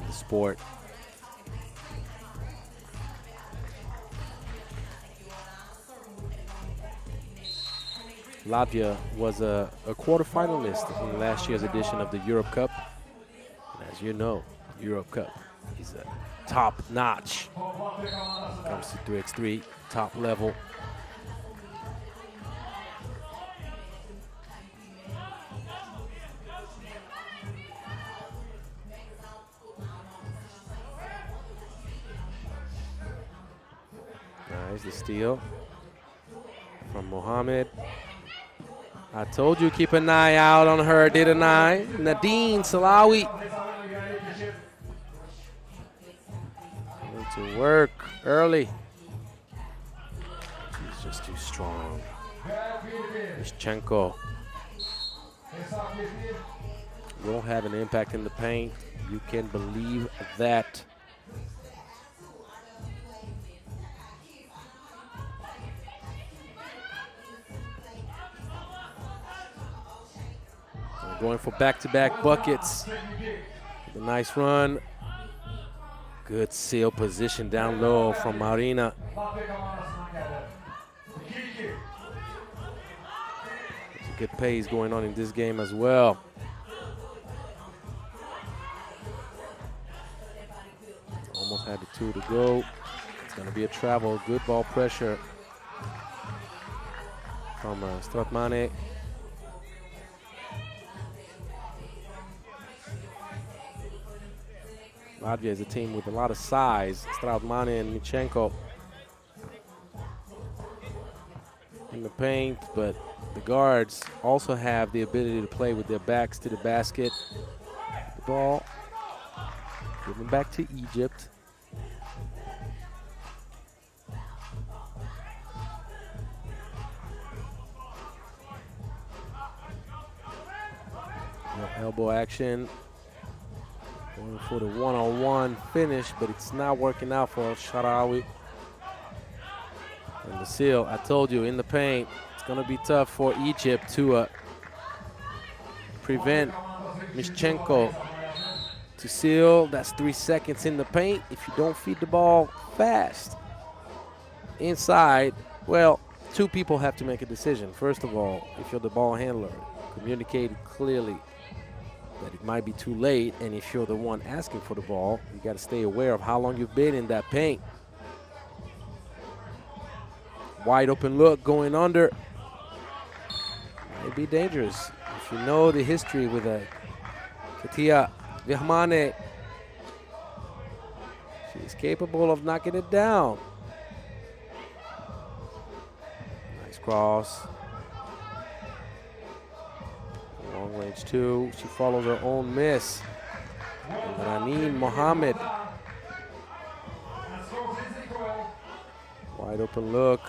the sport. Latvia was a quarterfinalist in last year's edition of the Europe Cup. And as you know, Europe Cup is a top notch when it comes to 3x3, top level. Nice, the steal from Mohammed. I told you keep an eye out on her, didn't I? Nadine Salawi. Going to work early. She's just too strong. Mischenko will have an impact in the paint. You can believe that. Going for back-to-back buckets. A nice run. Good seal position down low from Marina. There's a good pace going on in this game as well. Almost had the 2 to go. It's going to be a travel. Good ball pressure from Stratmane. Latvia is a team with a lot of size. Strautmane and Mischenko in the paint, but the guards also have the ability to play with their backs to the basket. The ball given back to Egypt. No elbow action. Going for the one-on-one finish, but it's not working out for Sharawi. And the seal, I told you, in the paint, it's going to be tough for Egypt to prevent Mischenko to seal. That's 3 seconds in the paint. If you don't feed the ball fast inside, well, 2 people have to make a decision. First of all, if you're the ball handler, communicate clearly that it might be too late, and if you're the one asking for the ball, you got to stay aware of how long you've been in that paint. Wide open look going under. Might be dangerous. If you know the history with Katia Vihmane, she's capable of knocking it down. Nice cross. Long range 2. She follows her own miss. Raneen Mohammed. Wide open look.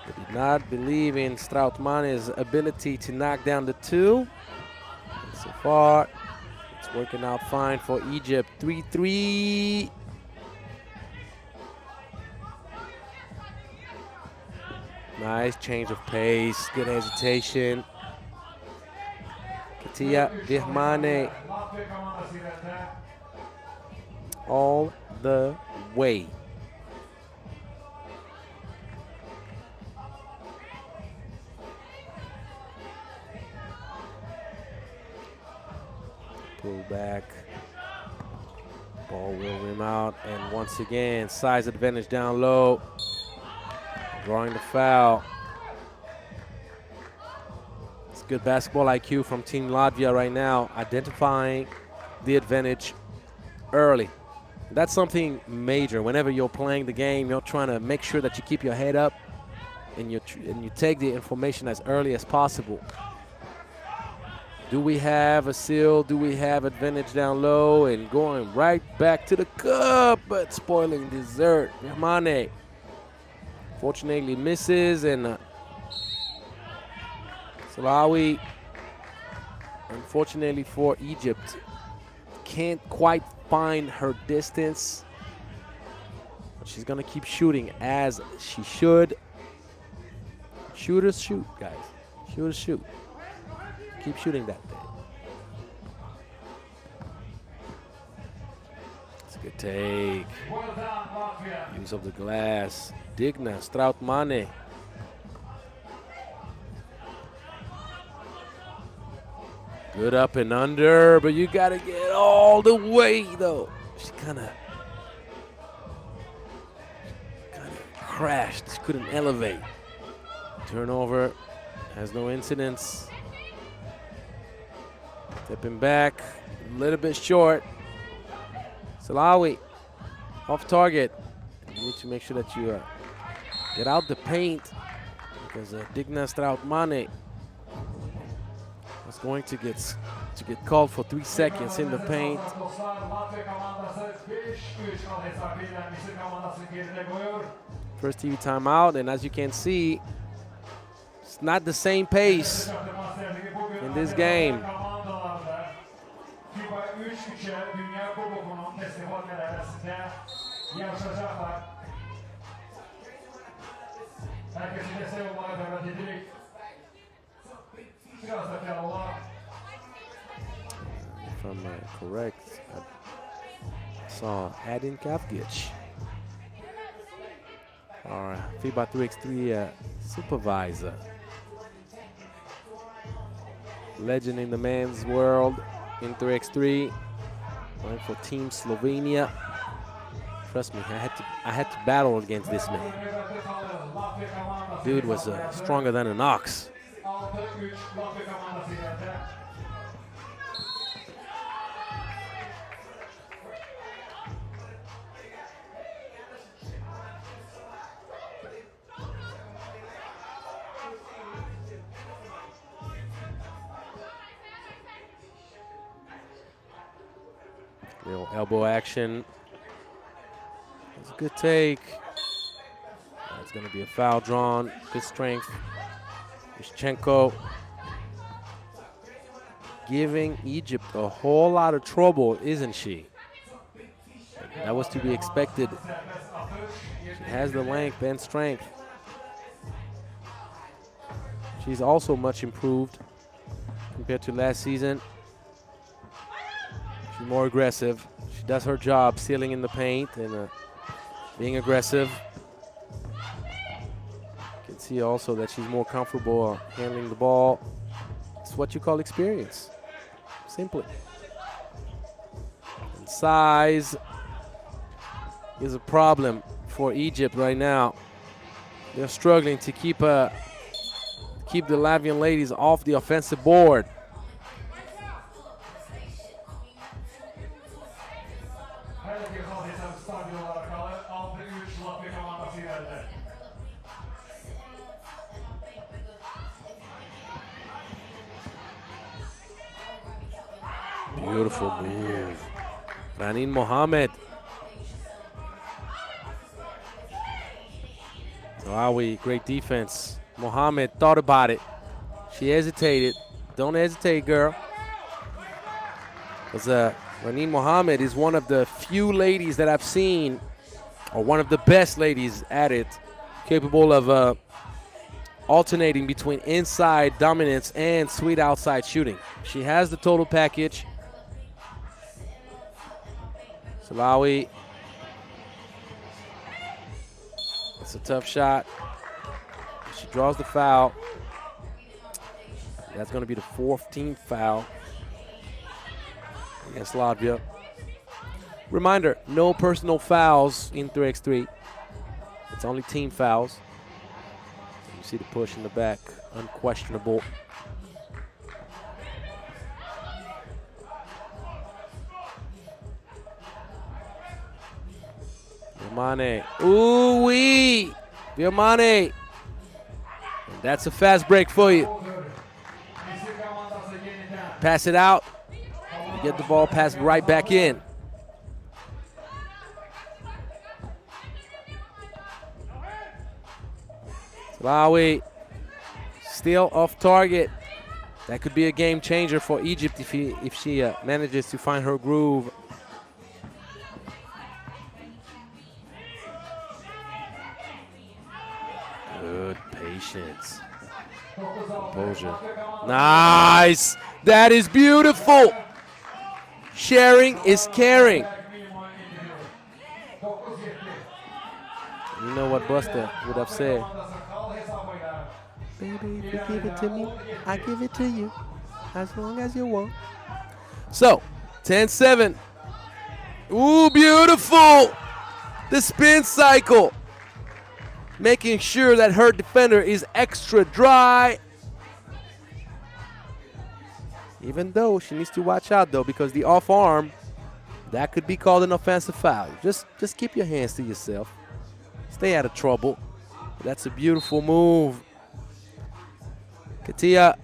They did not believe in Strautmane's ability to knock down the 2. And so far, it's working out fine for Egypt. 3-3. Nice change of pace. Good hesitation. Katia Vihmane all the way. Pull back. Ball will rim out, and once again, size advantage down low. Drawing the foul. Good basketball IQ from Team Latvia right now, identifying the advantage early. That's something major. Whenever you're playing the game, you're trying to make sure that you keep your head up and you take the information as early as possible. Do we have a seal? Do we have advantage down low? And going right back to the cup, but spoiling dessert. Vihmane fortunately misses, and Salawi, unfortunately for Egypt, can't quite find her distance. But she's going to keep shooting as she should. Shooters shoot, guys. Shooters shoot. Keep shooting that thing. Good take. Use of the glass. Digna, Strautmane. Good up and under, but you got to get all the way, though. She kind of crashed. She couldn't elevate. Turnover. Has no incidents. Stepping back. A little bit short. Salawi. Off target. You need to make sure that you get out the paint because Digna Strautmane is going to get called for 3 seconds in the paint. First TV timeout, and as you can see, it's not the same pace in this game. If I'm correct, I saw Adin Kavgic, our FIBA 3x3 supervisor. Legend in the men's world in 3x3, playing for Team Slovenia. Trust me, I had to battle against this man. Dude was stronger than an ox. Little elbow action. It's a good take. It's going to be a foul drawn. Good strength. Yushchenko giving Egypt a whole lot of trouble, isn't she? That was to be expected. She has the length and strength. She's also much improved compared to last season. She's more aggressive. She does her job sealing in the paint and being aggressive. You can see also that she's more comfortable handling the ball. It's what you call experience, simply. And size is a problem for Egypt right now. They're struggling to keep the Latvian ladies off the offensive board. Beautiful move. Ranin Mohammed. Salawi, great defense. Mohammed thought about it. She hesitated. Don't hesitate, girl. Because Ranin Mohammed is one of the few ladies that I've seen, or one of the best ladies at it, capable of alternating between inside dominance and sweet outside shooting. She has the total package. Salawi. It's a tough shot. She draws the foul. That's going to be the 4th team foul against Latvia. Reminder, no personal fouls in 3x3. It's only team fouls. You see the push in the back, unquestionable. Viamane. Ooh-wee! Viamane. And that's a fast break for you. Pass it out. You get the ball, pass it right back in. Salawi still off target. That could be a game changer for Egypt if she manages to find her groove. Good patience. Composure. Nice. That is beautiful. Sharing is caring. know what Buster would have said. Baby, if you give it to me, I give it to you. As long as you want. So, 10-7. Ooh, beautiful. The spin cycle. Making sure that her defender is extra dry. Even though she needs to watch out, though, because the off arm, that could be called an offensive foul. Just keep your hands to yourself. Stay out of trouble. That's a beautiful move. Katia.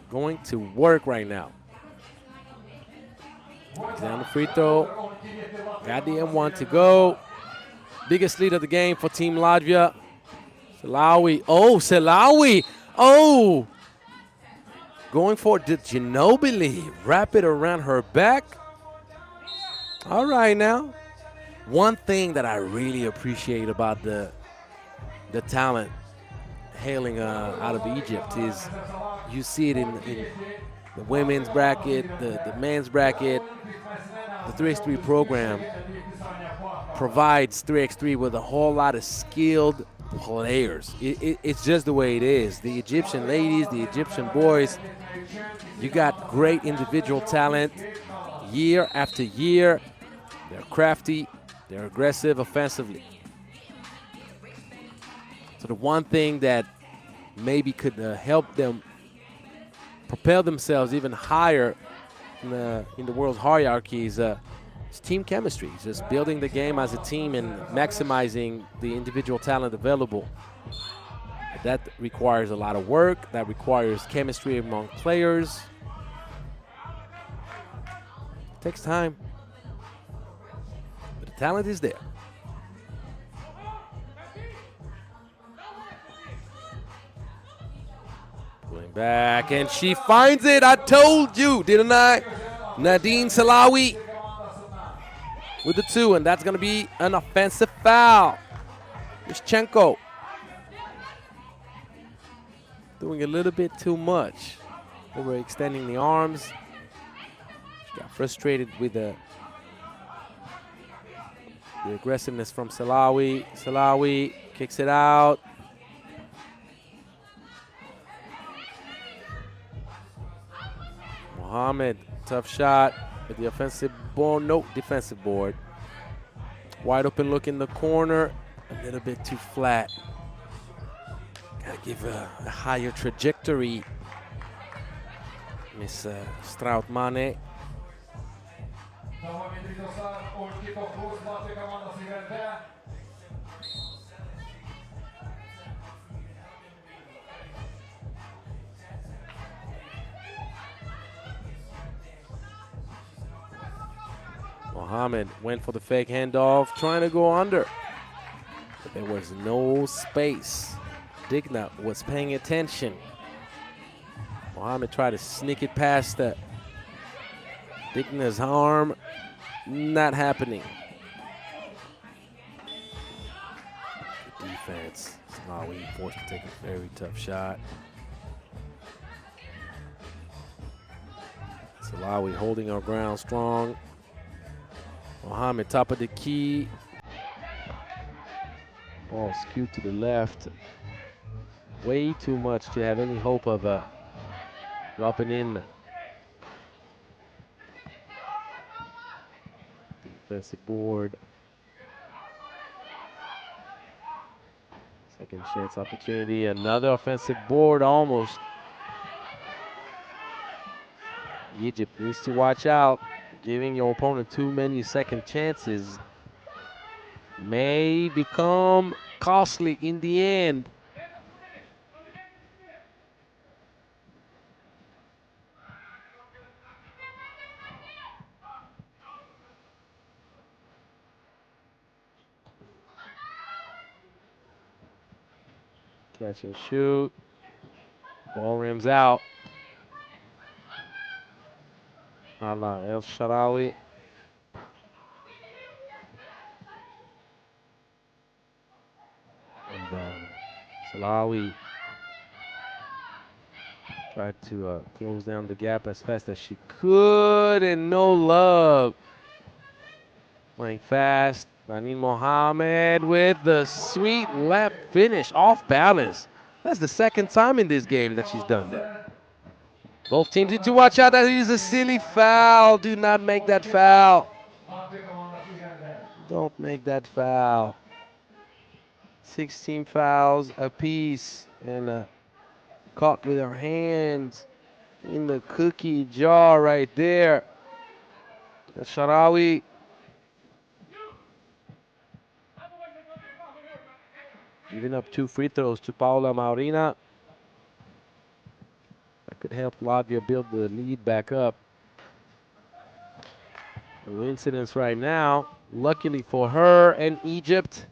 Going to work right now. Down the free throw. Got the M1 to go. Biggest lead of the game for Team Latvia. Selawi. Oh, Selawi. Oh. Going for the Ginobili. Wrap it around her back. All right now. One thing that I really appreciate about the talent hailing out of Egypt is you see it in the women's bracket, the men's bracket. The 3x3 program provides 3x3 with a whole lot of skilled players. It's just the way it is. The Egyptian ladies, the Egyptian boys, you got great individual talent year after year. They're crafty, they're aggressive offensively. So the one thing that maybe could help them propel themselves even higher in the world's hierarchy is team chemistry. It's just building the game as a team and maximizing the individual talent available. That requires a lot of work. That requires chemistry among players. It takes time. But the talent is there. Pulling back, and she finds it. I told you, didn't I? Nadine Selawi with the 2, and that's going to be an offensive foul. Yushchenko doing a little bit too much. Overextending the arms. She got frustrated with the aggressiveness from Selawi. Selawi kicks it out. Mohammed, tough shot at the offensive board. No, defensive board. Wide open look in the corner. A little bit too flat. Gotta give a higher trajectory. Miss Strautmane. Mohammed went for the fake handoff, trying to go under. But there was no space. Digna was paying attention. Mohammed tried to sneak it past Digna's arm. Not happening. Good defense. Selawi forced to take a very tough shot. Selawi holding our ground strong. Mohammed, top of the key. Ball skewed to the left. Way too much to have any hope of dropping in. Defensive board. Second chance opportunity. Another offensive board almost. Egypt needs to watch out. Giving your opponent too many second chances may become costly in the end. Catch and shoot. Ball rims out. Allah El Sharawi. And Salawi Tried to close down the gap as fast as she could, and no love. Playing fast. Ranin Mohammed with the sweet left finish off balance. That's the second time in this game that she's done that. Both teams need to watch out. That is a silly foul. Do not make that foul. Don't make that foul. 16 fouls apiece, and caught with her hands in the cookie jar right there. Sharawi giving up 2 free throws to Paula Maurina. That could help Latvia build the lead back up. No incidents right now, luckily for her and Egypt.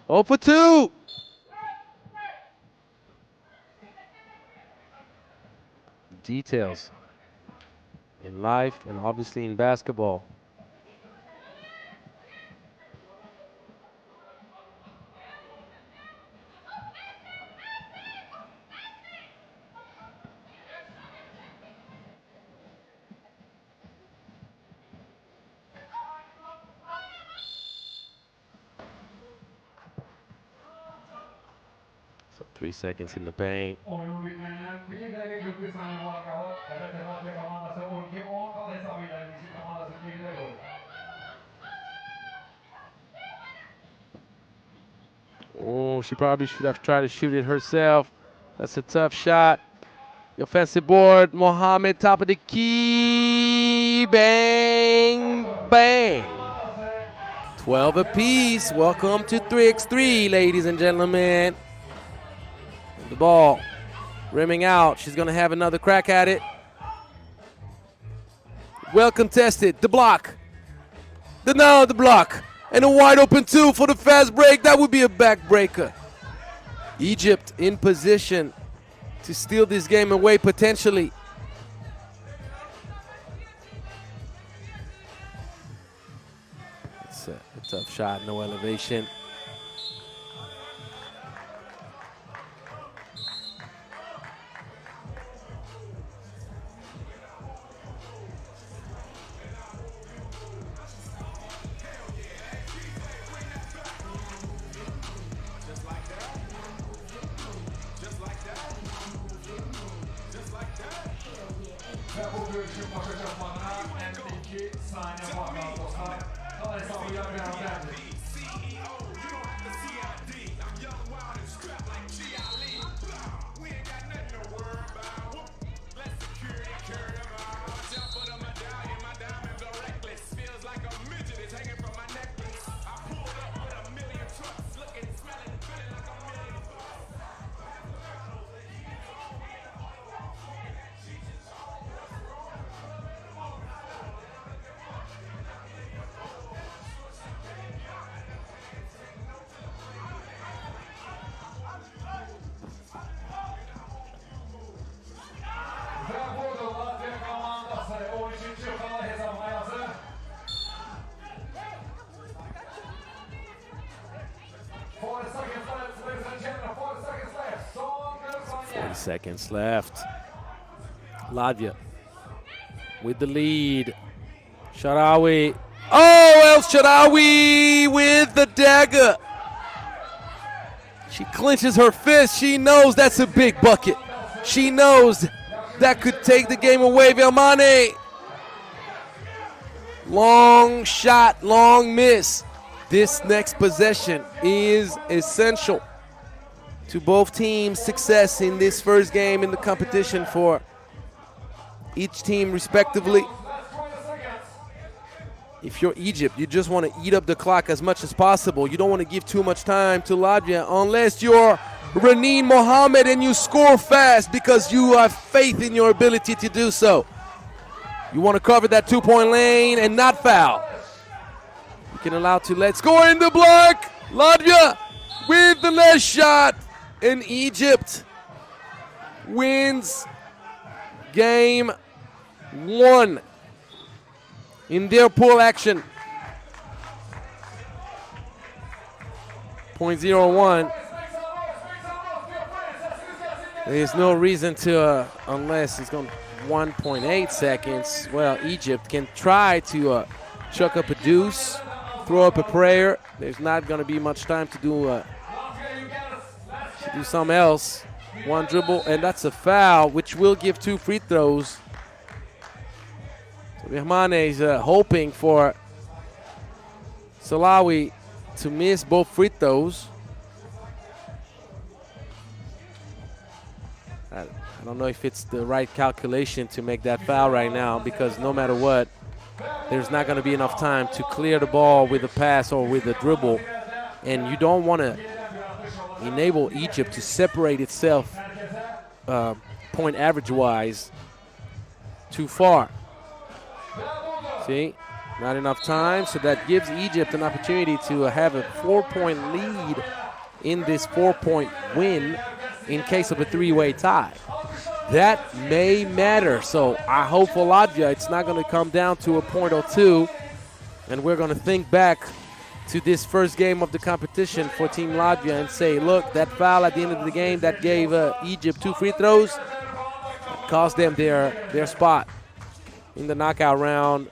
Oh for 2. Details in life and obviously in basketball. So 3 seconds in the paint. Oh, she probably should have tried to shoot it herself. That's a tough shot. The offensive board, Mohammed, top of the key. Bang, bang. 12 apiece. Welcome to 3x3, ladies and gentlemen. The ball rimming out. She's going to have another crack at it. Well contested. The block. The block. And a wide open 2 for the fast break. That would be a backbreaker. Egypt in position to steal this game away potentially. It's a tough shot, no elevation. Seconds left. Latvia with the lead. Sharawi. Oh, El Sharawi with the dagger. She clenches her fist. She knows that's a big bucket. She knows that could take the game away. Velmane. Long shot, long miss. This next possession is essential to both teams' success in this first game in the competition for each team respectively. If you're Egypt, you just want to eat up the clock as much as possible. You don't want to give too much time to Latvia unless you're Ranin Mohammed and you score fast because you have faith in your ability to do so. You want to cover that 2-point lane and not foul. You can allow to let score in the block. Latvia with the last shot. And Egypt wins game 1 in their pool action. .01. There's no reason to, unless it's going 1.8 seconds. Well, Egypt can try to chuck up a deuce, throw up a prayer. There's not going to be much time to do something else. One dribble, and that's a foul, which will give 2 free throws. So Birmane is hoping for Salawi to miss both free throws. I don't know if it's the right calculation to make that foul right now, because no matter what, there's not going to be enough time to clear the ball with a pass or with a dribble. And you don't want to enable Egypt to separate itself point average-wise too far. See, not enough time, so that gives Egypt an opportunity to have a 4-point lead in this 4-point win in case of a 3-way tie. That may matter, so I hope for Latvia it's not going to come down to a point or two, and we're going to think back to this first game of the competition for Team Latvia and say, look, that foul at the end of the game that gave Egypt 2 free throws cost them their spot in the knockout round.